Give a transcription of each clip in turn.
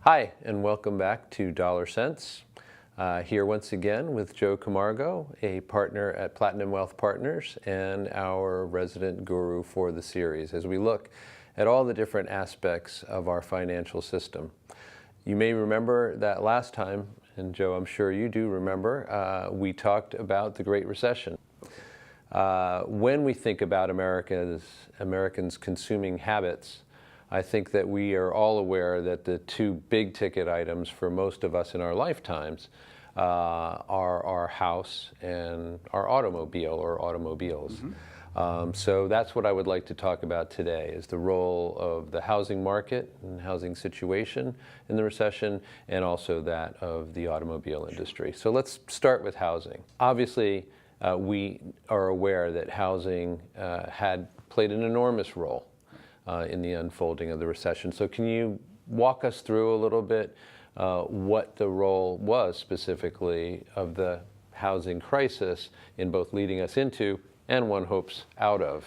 Hi, and welcome back to Dollar Sense. Here once again with Joe Camargo, a partner at Platinum Wealth Partners and our resident guru for the series as we look at all the different aspects of our financial system. You may remember that last time, and Joe, I'm sure you do remember, we talked about the Great Recession. When we think about Americans' consuming habits, I think that we are all aware that the two big ticket items for most of us in our lifetimes are our house and our automobile or automobiles. So that's what I would like to talk about today, is the role of the housing market and housing situation in the recession, and also that of the automobile industry. So let's start with housing. Obviously, we are aware that housing had played an enormous role in the unfolding of the recession. So can you walk us through a little bit what the role was specifically of the housing crisis in both leading us into and one hopes out of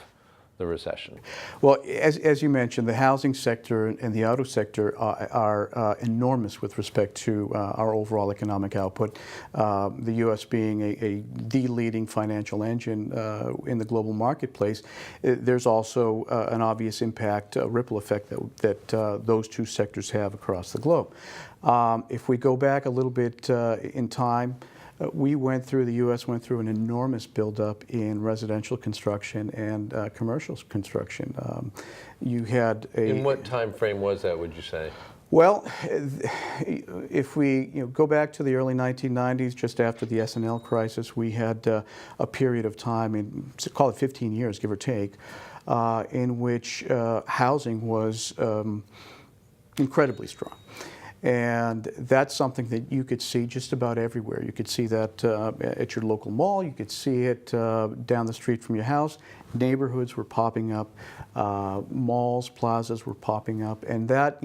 the recession? Well, as you mentioned, the housing sector and the auto sector are enormous with respect to our overall economic output. The U.S. being the leading financial engine in the global marketplace, there's also an obvious impact, a ripple effect that those two sectors have across the globe. If we go back a little bit in time, the U.S. went through an enormous buildup in residential construction and commercial construction. In what time frame was that, would you say? Well, if we go back to the early 1990s, just after the S&L crisis, we had a period of time, call it 15 years, give or take, in which housing was incredibly strong. And that's something that you could see just about everywhere. You could see that at your local mall. You could see it down the street from your house. Neighborhoods were popping up. Malls, plazas were popping up. And that,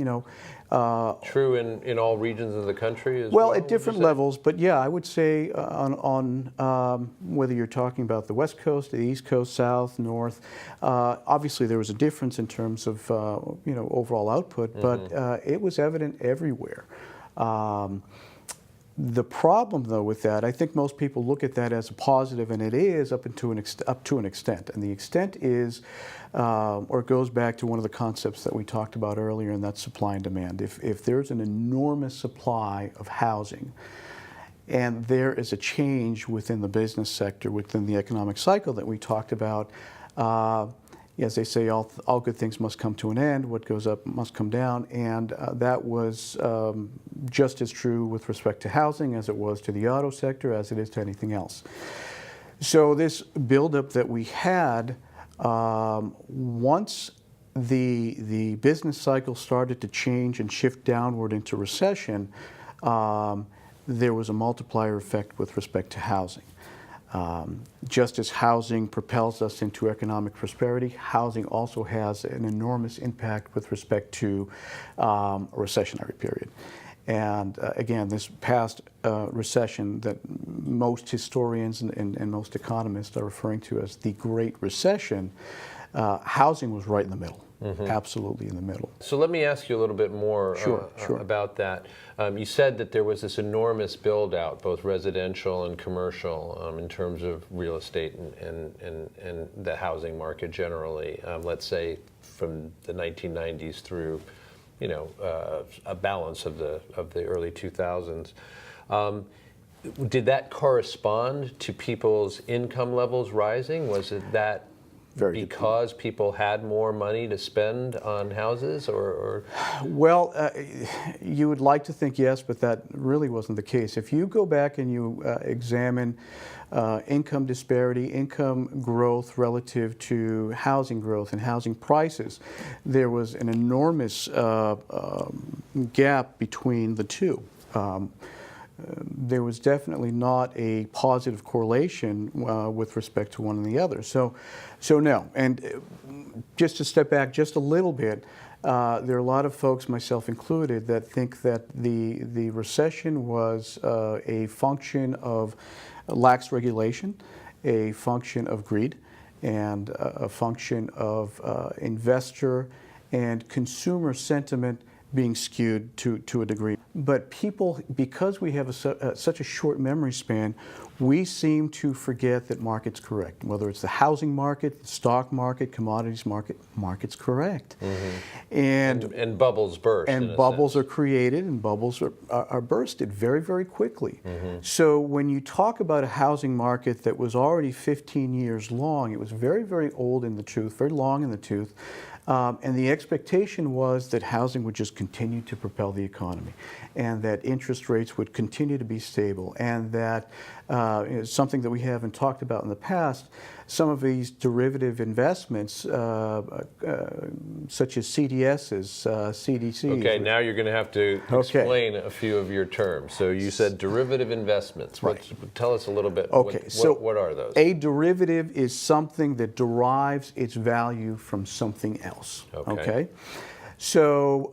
true in all regions of the country as well? Well, at different levels. But yeah, I would say on whether you're talking about the West Coast, the East Coast, South, North, obviously there was a difference in terms of overall output, but it was evident everywhere. The problem, though, with that, I think most people look at that as a positive, and it is up to an extent. And the extent is, or goes back to one of the concepts that we talked about earlier, and that's supply and demand. If there's an enormous supply of housing, and there is a change within the business sector, within the economic cycle that we talked about, as they say, all good things must come to an end. What goes up must come down. And that was just as true with respect to housing as it was to the auto sector, as it is to anything else. So this buildup that we had, once the business cycle started to change and shift downward into recession, there was a multiplier effect with respect to housing. Just as housing propels us into economic prosperity, housing also has an enormous impact with respect to a recessionary period. And again, this past recession that most historians and most economists are referring to as the Great Recession, housing was right in the middle. Absolutely in the middle. So let me ask you a little bit more about that. You said that there was this enormous build out, both residential and commercial, in terms of real estate and the housing market generally. Let's say from the 1990s through, a balance of the early 2000s. Did that correspond to people's income levels rising? Was it that because people had more money to spend on houses, or? Well, you would like to think yes, but that really wasn't the case. If you go back and you examine income disparity, income growth relative to housing growth and housing prices, there was an enormous gap between the two. There was definitely not a positive correlation with respect to one and the other. So no. And just to step back just a little bit, there are a lot of folks, myself included, that think that the recession was a function of lax regulation, a function of greed, and a function of investor and consumer sentiment being skewed to a degree. But people, because we have such a short memory span, we seem to forget that markets correct. Whether it's the housing market, the stock market, commodities market, markets correct. And bubbles burst. And bubbles are created, and bubbles are bursted very, very quickly. So when you talk about a housing market that was already 15 years long, it was very, very old in the tooth, very long in the tooth. And the expectation was that housing would just continue to propel the economy, and that interest rates would continue to be stable, and that something that we haven't talked about in the past, some of these derivative investments, such as CDSs, CDCs. Okay, now you're going to have to explain a few of your terms. So you said derivative investments. Right. Tell us a little bit. Okay, What are those? A derivative is something that derives its value from something else. Okay? So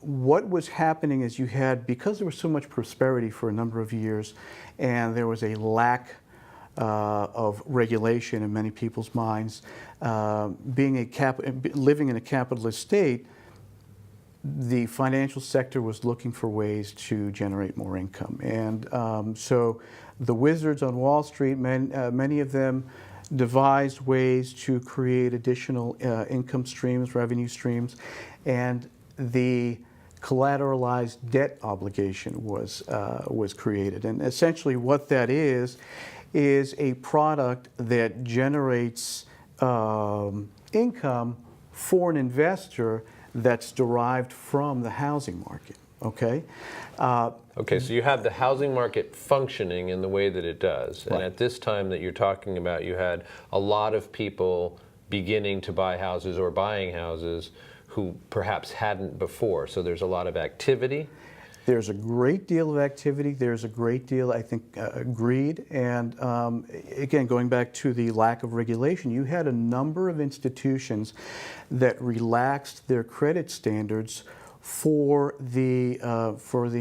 what was happening is you had, because there was so much prosperity for a number of years, and there was a lack of regulation in many people's minds, living in a capitalist state, the financial sector was looking for ways to generate more income. And so the wizards on Wall Street, many of them devised ways to create additional income streams, revenue streams, and the collateralized debt obligation was created. And essentially what that is a product that generates income for an investor that's derived from the housing market. Okay? Okay, so you have the housing market functioning in the way that it does. Right. And at this time that you're talking about, you had a lot of people beginning to buy houses or buying houses who perhaps hadn't before. So there's a lot of activity. There's a great deal of activity. There's a great deal, I think, greed. And again, going back to the lack of regulation, you had a number of institutions that relaxed their credit standards for the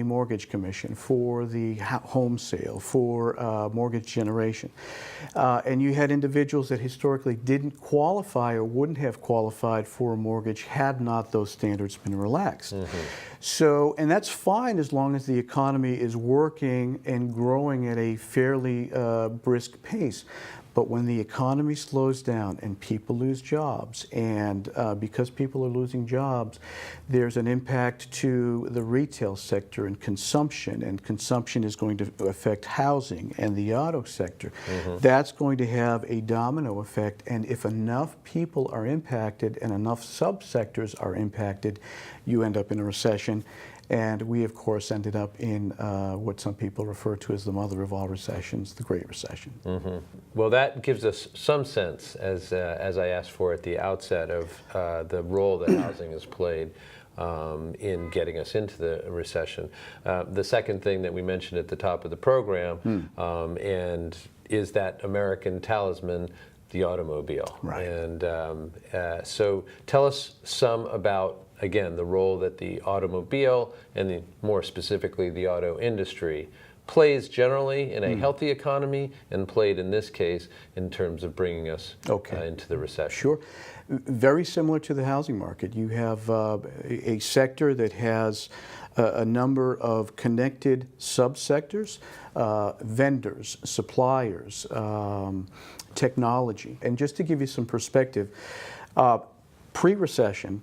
mortgage commission, for the home sale, for mortgage generation. And you had individuals that historically didn't qualify or wouldn't have qualified for a mortgage had not those standards been relaxed. So, and that's fine as long as the economy is working and growing at a fairly brisk pace. But when the economy slows down and people lose jobs, and because people are losing jobs, there's an impact to the retail sector and consumption is going to affect housing and the auto sector. That's going to have a domino effect, and if enough people are impacted and enough subsectors are impacted, you end up in a recession. And we, of course, ended up in what some people refer to as the mother of all recessions, the Great Recession. Well, that gives us some sense, as I asked for at the outset, of the role that housing has played in getting us into the recession. The second thing that we mentioned at the top of the program and is that American talisman, the automobile. Right. And so tell us some about, again, the role that the automobile and more specifically the auto industry plays generally in a healthy economy and played in this case in terms of bringing us into the recession. Sure. Very similar to the housing market. You have a sector that has a number of connected subsectors, vendors, suppliers, technology. And just to give you some perspective, pre-recession,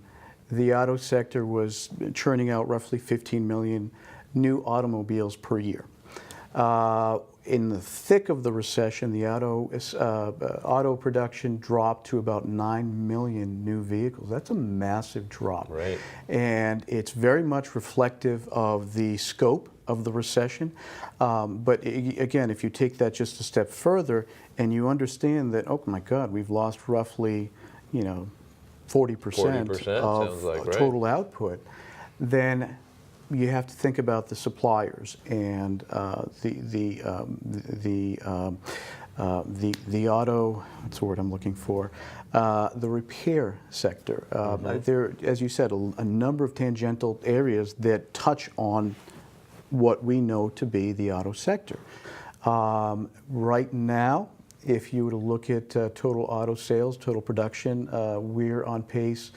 the auto sector was churning out roughly 15 million new automobiles per year. In the thick of the recession, the auto production dropped to about 9 million new vehicles. That's a massive drop. Right. And it's very much reflective of the scope of the recession. But again, if you take that just a step further and you understand that, oh my God, we've lost roughly, 40% of like, total output, then you have to think about the suppliers and the auto. What's the word I'm looking for? The repair sector. There, as you said, a number of tangential areas that touch on what we know to be the auto sector. Right now, if you were to look at total auto sales, total production, we're on pace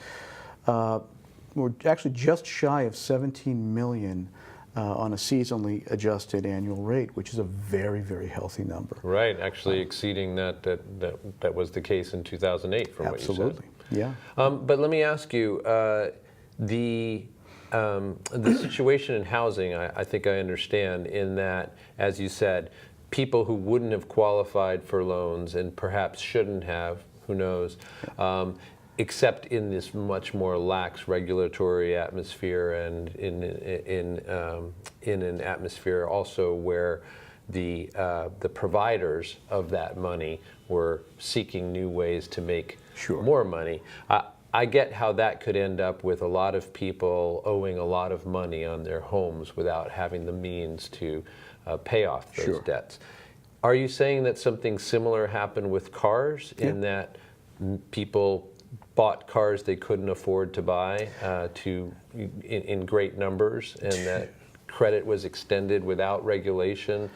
we're actually just shy of 17 million on a seasonally adjusted annual rate, which is a very, very healthy number. Right, actually exceeding that was the case in 2008 from Absolutely. what you said. Yeah. But let me ask you, the situation in housing, I think I understand in that, as you said, people who wouldn't have qualified for loans and perhaps shouldn't have, who knows, except in this much more lax regulatory atmosphere and in an atmosphere also where the providers of that money were seeking new ways to make more money. I get how that could end up with a lot of people owing a lot of money on their homes without having the means to pay off those debts. Are you saying that something similar happened with cars, in that people bought cars they couldn't afford to buy in great numbers, and that credit was extended without regulation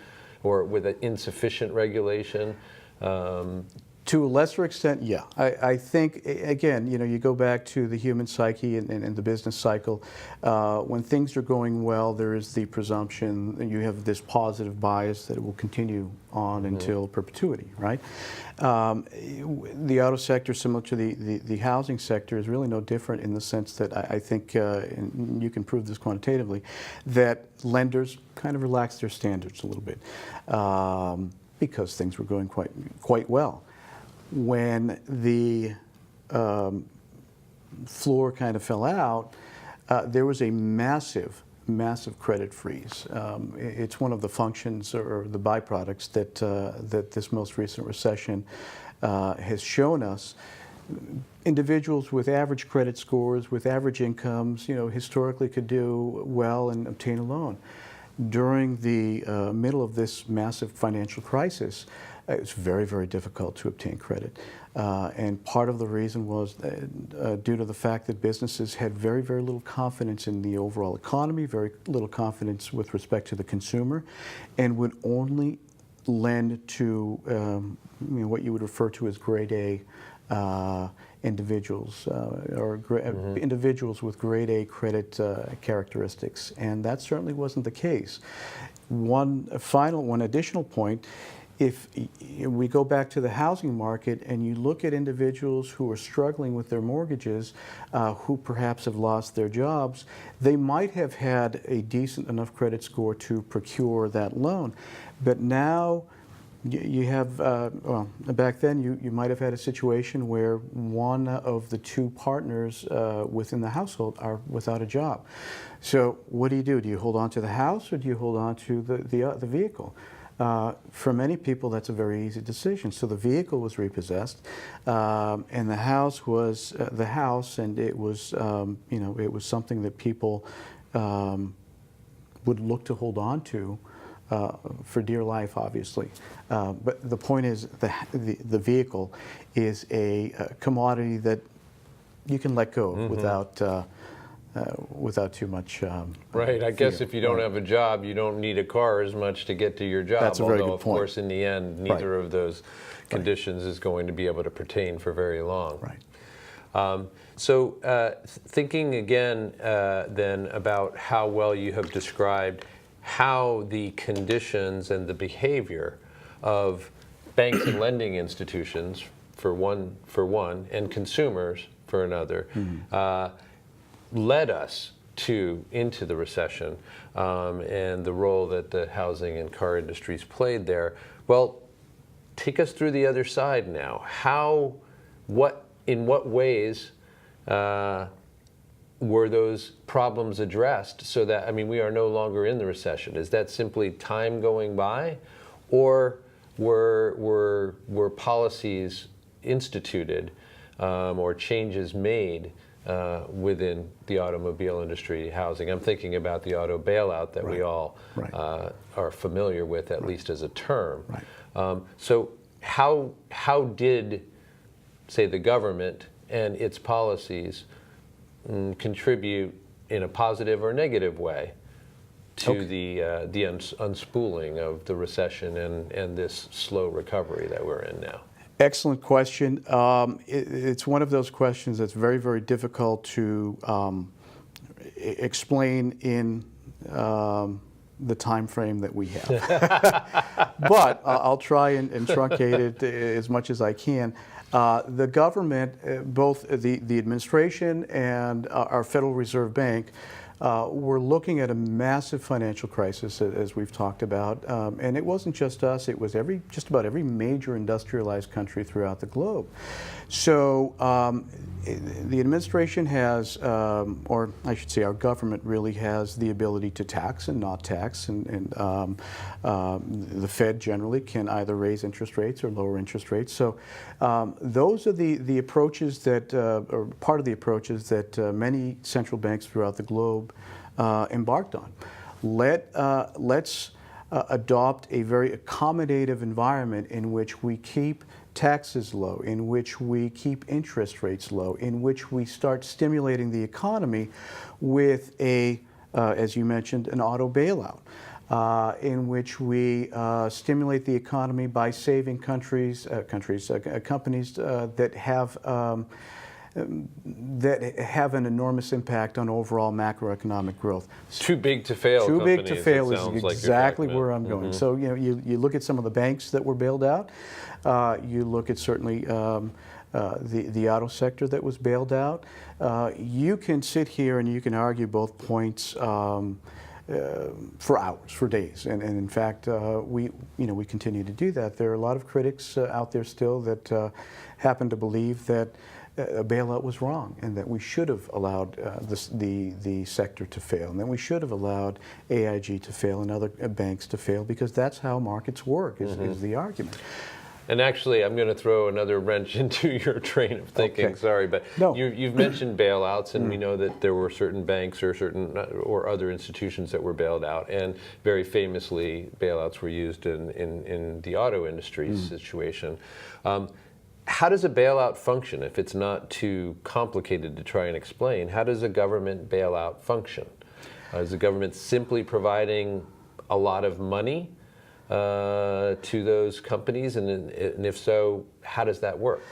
or with insufficient regulation? To a lesser extent, yeah. I think, again, you go back to the human psyche and the business cycle. When things are going well, there is the presumption that you have this positive bias that it will continue on until perpetuity, right? The auto sector, similar to the housing sector, is really no different in the sense that I think, and you can prove this quantitatively, that lenders kind of relaxed their standards a little bit because things were going quite well. When the floor kind of fell out, there was a massive credit freeze. It's one of the functions or the byproducts that this most recent recession has shown us. Individuals with average credit scores, with average incomes, historically could do well and obtain a loan. During the middle of this massive financial crisis, it was very, very difficult to obtain credit. And part of the reason was due to the fact that businesses had very, very little confidence in the overall economy, very little confidence with respect to the consumer, and would only lend to what you would refer to as grade A individuals or individuals with grade A credit characteristics. And that certainly wasn't the case. One additional point. If we go back to the housing market and you look at individuals who are struggling with their mortgages, who perhaps have lost their jobs, they might have had a decent enough credit score to procure that loan. But now you have, back then you might have had a situation where one of the two partners within the household are without a job. So what do? Do you hold on to the house or do you hold on to the vehicle? For many people, that's a very easy decision. So the vehicle was repossessed, and the house was the house, and it was, it was something that people would look to hold on to for dear life, obviously. But the point is, the vehicle is a commodity that you can let go of without too much right. I guess if you don't have a job, you don't need a car as much to get to your job. That's a very good point. Although, of course, in the end, neither of those conditions is going to be able to pertain for very long. Right. So thinking again then about how well you have described how the conditions and the behavior of banks and lending institutions for one and consumers for another led us into the recession and the role that the housing and car industries played there. Well, take us through the other side now. In what ways were those problems addressed so that, we are no longer in the recession? Is that simply time going by, or were policies instituted or changes made within the automobile industry, housing? I'm thinking about the auto bailout that we all are familiar with, at least as a term. So how did, say, the government and its policies contribute in a positive or negative way to the unspooling of the recession and this slow recovery that we're in now? Excellent question. It's one of those questions that's very, very difficult to explain in the time frame that we have. But I'll try and truncate it as much as I can. The government, both the administration and our Federal Reserve Bank, we're looking at a massive financial crisis, as we've talked about, and it wasn't just us, it was just about every major industrialized country throughout the globe. So the administration has, or I should say our government really has the ability to tax and not tax, and the Fed generally can either raise interest rates or lower interest rates. So those are the approaches that, or part of the approaches that many central banks throughout the globe embarked on. Let's adopt a very accommodative environment in which we keep taxes low, in which we keep interest rates low, in which we start stimulating the economy with as you mentioned, an auto bailout, in which we stimulate the economy by saving companies that have an enormous impact on overall macroeconomic growth. Too big to fail. Too big to fail is like exactly where I'm going. So you look at some of the banks that were bailed out. You look at certainly the auto sector that was bailed out. You can sit here and you can argue both points for hours, for days, and in fact we continue to do that. There are a lot of critics out there still that happen to believe that a bailout was wrong, and that we should have allowed the sector to fail, and that we should have allowed AIG to fail and other banks to fail, because that's how markets work, is the argument. And actually, I'm going to throw another wrench into your train of thinking. Okay. Sorry, but no. You've mentioned bailouts, and we know that there were certain banks or other institutions that were bailed out, and very famously, bailouts were used in the auto industry situation. How does a bailout function? If it's not too complicated to try and explain, how does a government bailout function? Is the government simply providing a lot of money to those companies, and if so, how does that work?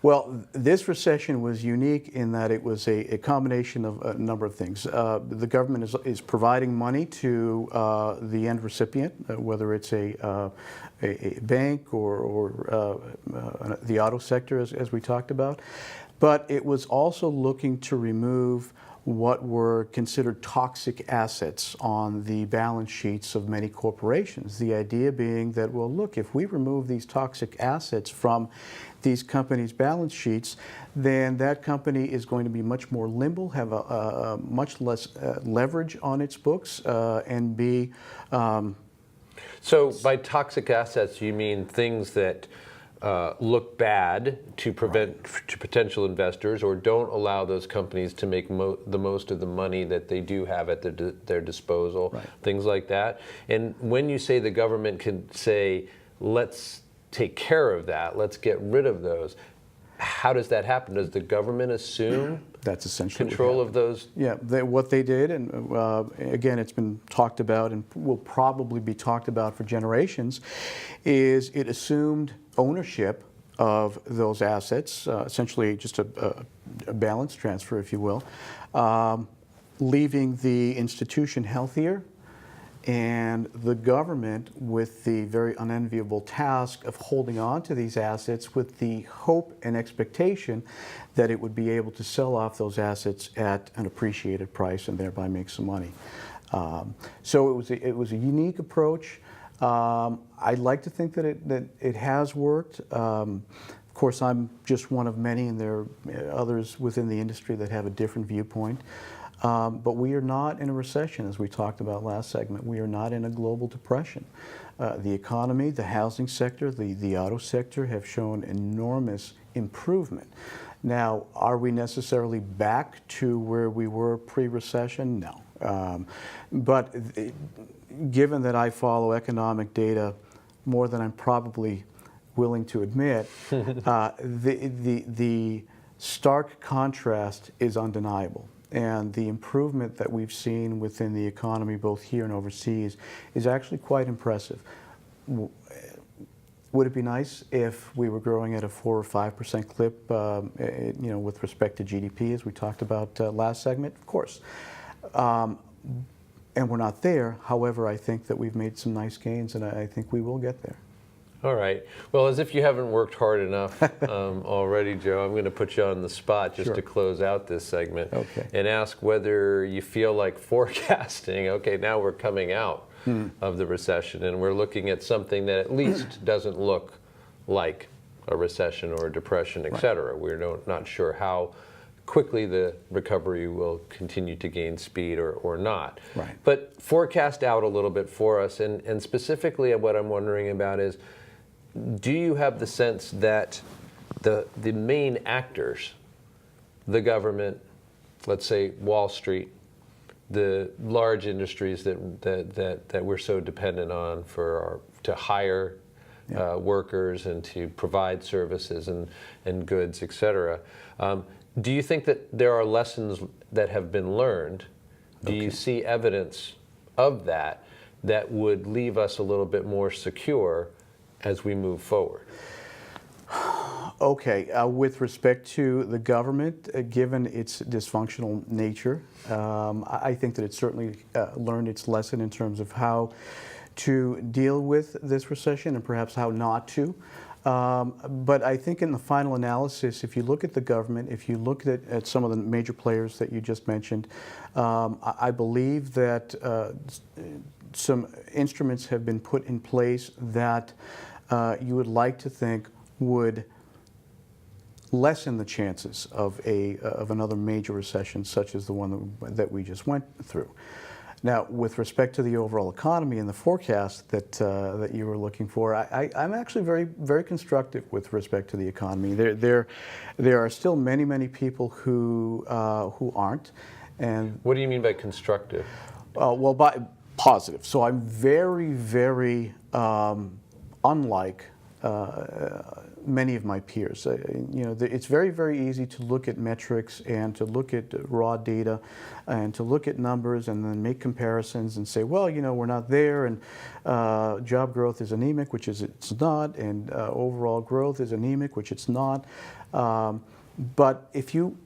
Well, this recession was unique in that it was a combination of a number of things. The government is providing money to the end recipient, whether it's a bank or the auto sector, as we talked about. But it was also looking to remove what were considered toxic assets on the balance sheets of many corporations. The idea being that, well, look, if we remove these toxic assets from these companies' balance sheets, then that company is going to be much more limber, have a much less leverage on its books, and be... So by toxic assets, you mean things that look bad to potential investors, or don't allow those companies to make the most of the money that they do have at their disposal, things like that. And when you say the government can say, let's take care of that, let's get rid of those, how does that happen? Does the government assume that's essentially control of those? Yeah, what they did, and again, it's been talked about and will probably be talked about for generations, is it assumed ownership of those assets, essentially just a balance transfer, if you will, leaving the institution healthier, and the government with the very unenviable task of holding on to these assets with the hope and expectation that it would be able to sell off those assets at an appreciated price and thereby make some money. So it was a unique approach. I'd like to think that it has worked. Of course, I'm just one of many, and there are others within the industry that have a different viewpoint. But we are not in a recession, as we talked about last segment. We are not in a global depression. The economy, the housing sector, the auto sector have shown enormous improvement. Now, are we necessarily back to where we were pre-recession? No. But given that I follow economic data more than I'm probably willing to admit, the stark contrast is undeniable. And the improvement that we've seen within the economy, both here and overseas, is actually quite impressive. Would it be nice if we were growing at a 4 or 5% clip, with respect to GDP, as we talked about last segment? Of course. And we're not there. However, I think that we've made some nice gains, and I think we will get there. All right. Well, as if you haven't worked hard enough already, Joe, I'm going to put you on the spot just Sure. to close out this segment Okay. and ask whether you feel like forecasting, okay, now we're coming out of the recession and we're looking at something that at least doesn't look like a recession or a depression, et cetera. We're not sure how quickly the recovery will continue to gain speed or not. Right. But forecast out a little bit for us, and specifically what I'm wondering about is, do you have the sense that the main actors, the government, let's say Wall Street, the large industries that we're so dependent on to hire workers and to provide services and goods, et cetera, do you think that there are lessons that have been learned? Do you see evidence of that would leave us a little bit more secure as we move forward? Okay, with respect to the government, given its dysfunctional nature, I think that it certainly learned its lesson in terms of how to deal with this recession and perhaps how not to. But I think in the final analysis, if you look at the government, if you look at some of the major players that you just mentioned, I believe that some instruments have been put in place that you would like to think would lessen the chances of another major recession such as the one that we just went through. Now, with respect to the overall economy and the forecast that you were looking for, I'm actually very, very constructive with respect to the economy. There are still many people who aren't. And what do you mean by constructive? Well, by positive. So I'm very unlike many of my peers. It's very easy to look at metrics and to look at raw data and to look at numbers and then make comparisons and say, well, we're not there, and job growth is anemic, which it's not, and overall growth is anemic, which it's not. But if you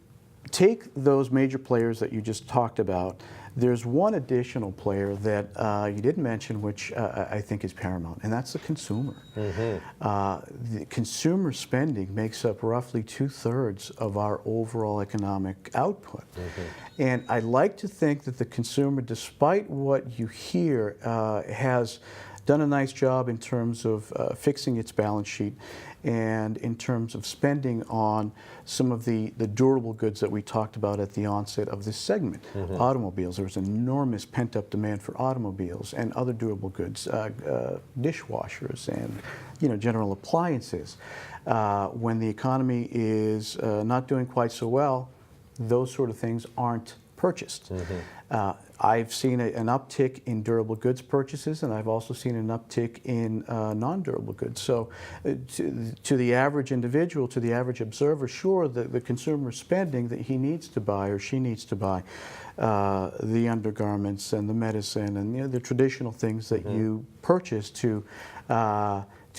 take those major players that you just talked about, there's one additional player that you didn't mention, which I think is paramount, and that's the consumer. The consumer spending makes up roughly 2/3 of our overall economic output. And I like to think that the consumer, despite what you hear, has done a nice job in terms of fixing its balance sheet and in terms of spending on some of the durable goods that we talked about at the onset of this segment. Automobiles, there was enormous pent-up demand for automobiles and other durable goods, dishwashers and general appliances. When the economy is not doing quite so well, those sort of things aren't purchased. I've seen an uptick in durable goods purchases, and I've also seen an uptick in non-durable goods. So to the average individual, to the average observer, sure, the consumer spending that he needs to buy or she needs to buy, the undergarments and the medicine and the traditional things that you purchase to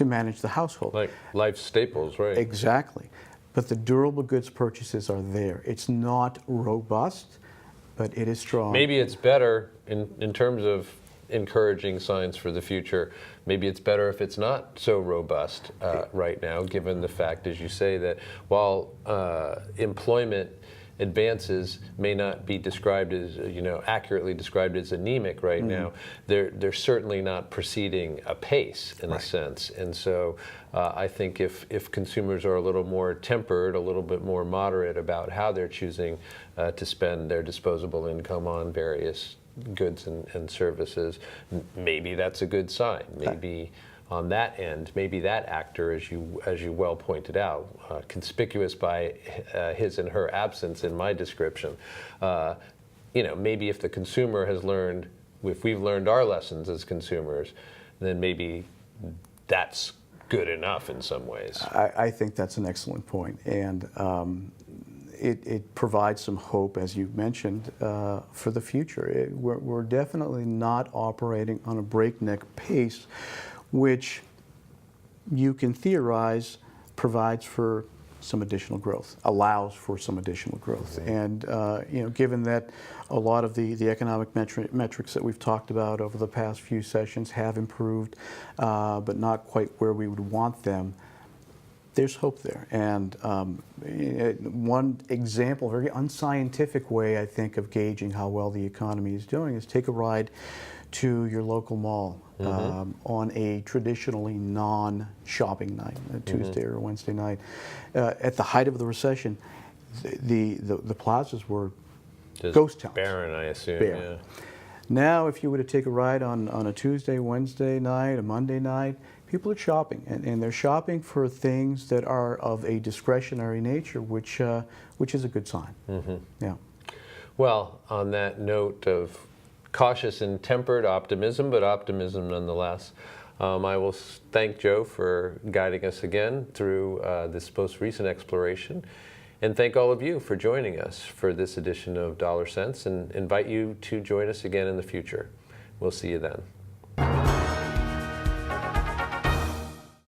manage the household. Like life staples, right? Exactly. But the durable goods purchases are there. It's not robust, but it is strong. Maybe it's better in terms of encouraging signs for the future. Maybe it's better if it's not so robust right now, given the fact, as you say, that while employment advances may not be described as, accurately described as anemic right now, they're certainly not proceeding apace in a sense. And so I think if consumers are a little more tempered, a little bit more moderate about how they're choosing to spend their disposable income on various goods and services, maybe that's a good sign. Maybe on that end, maybe that actor, as you well pointed out, conspicuous by his and her absence in my description, maybe if the consumer has learned, if we've learned our lessons as consumers, then maybe that's good enough in some ways. I think that's an excellent point, and it provides some hope, as you mentioned, for the future. We're definitely not operating on a breakneck pace, which you can theorize provides for some additional growth, allows for some additional growth. And given that a lot of the economic metrics that we've talked about over the past few sessions have improved, but not quite where we would want them, there's hope there. And one example, very unscientific way, I think, of gauging how well the economy is doing is take a ride to your local mall on a traditionally non-shopping night, a Tuesday or a Wednesday night. At the height of the recession, the plazas were Just ghost towns. barren, I assume. Bare. Yeah. Now, if you were to take a ride on a Tuesday, Wednesday night, a Monday night, people are shopping, and they're shopping for things that are of a discretionary nature, which is a good sign. Yeah. Well, on that note of cautious and tempered optimism, but optimism nonetheless, I will thank Joe for guiding us again through this most recent exploration, and thank all of you for joining us for this edition of Dollar Sense, and invite you to join us again in the future. We'll see you then.